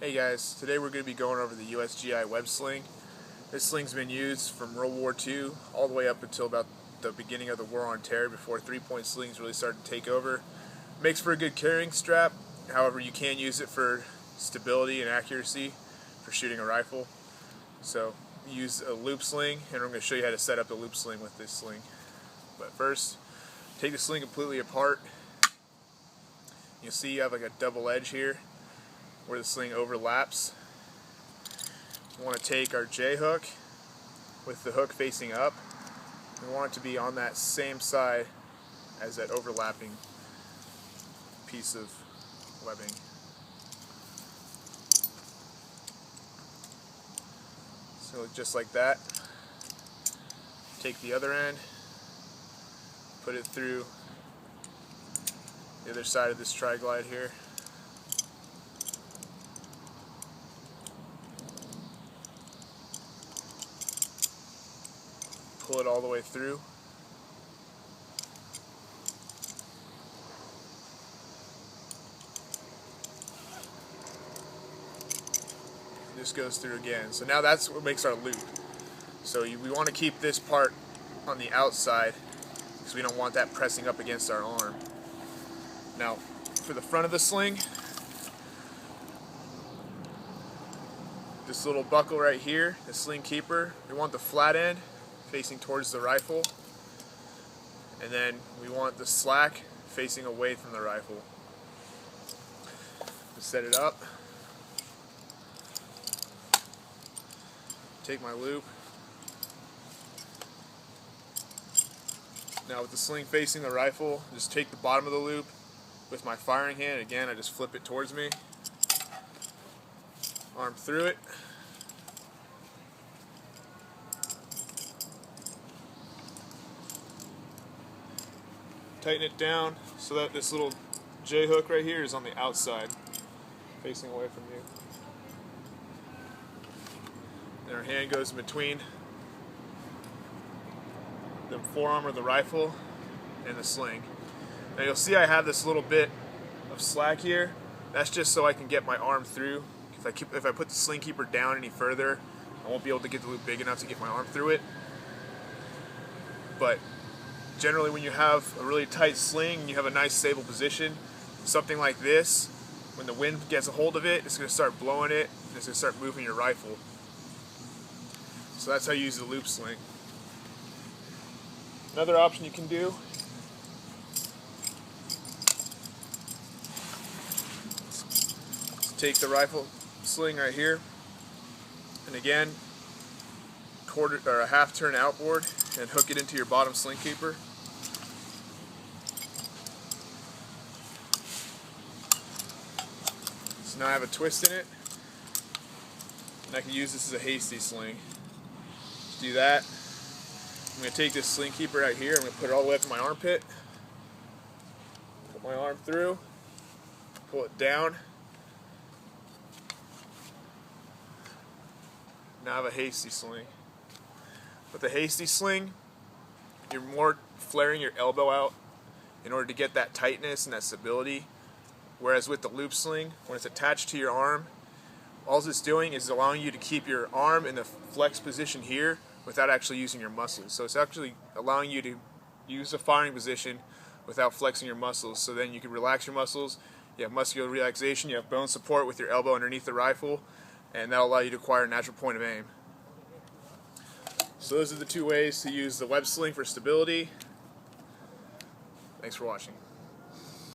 Hey guys, today we're going to be going over the USGI Web sling. This sling's been used from World War II all the way up until about the beginning of the War on Terror, before three-point slings really started to take over. Makes for a good carrying strap, however you can use it for stability and accuracy for shooting a rifle. So use a loop sling, and I'm going to show you how to set up the loop sling with this sling. But first, take the sling completely apart. You'll see you have like a double edge here where the sling overlaps. We want to take our J hook with the hook facing up. We want it to be on that same side as that overlapping piece of webbing. So just like that. Take the other end, put it through the other side of this tri-glide here. Pull it all the way through. This goes through again. So now that's what makes our loop. So we want to keep this part on the outside because we don't want that pressing up against our arm. Now for the front of the sling, this little buckle right here, the sling keeper, we want the flat end facing towards the rifle, and then we want the slack facing away from the rifle. Set it up, take my loop. Now with the sling facing the rifle, just take the bottom of the loop with my firing hand. Again, I just flip it towards me, arm through it, tighten it down so that this little J hook right here is on the outside, facing away from you. And our hand goes in between the forearm of the rifle and the sling. Now you'll see I have this little bit of slack here. That's just so I can get my arm through. If I put the sling keeper down any further, I won't be able to get the loop big enough to get my arm through it. But generally when you have a really tight sling and you have a nice stable position, something like this, when the wind gets a hold of it, it's going to start blowing it, and it's going to start moving your rifle. So that's how you use the loop sling. Another option you can do is take the rifle sling right here, and again, quarter or a half turn outboard and hook it into your bottom sling keeper. So now I have a twist in it, and I can use this as a Hasty sling. Just do that. I'm going to take this sling keeper right here, I'm going to put it all the way up to my armpit, put my arm through, pull it down. Now I have a Hasty sling. With the Hasty sling, you're more flaring your elbow out in order to get that tightness and that stability. Whereas with the loop sling, when it's attached to your arm, all it's doing is allowing you to keep your arm in the flex position here without actually using your muscles. So it's actually allowing you to use a firing position without flexing your muscles. So then you can relax your muscles, you have muscular relaxation, you have bone support with your elbow underneath the rifle, and that'll allow you to acquire a natural point of aim. So those are the two ways to use the web sling for stability. Thanks for watching.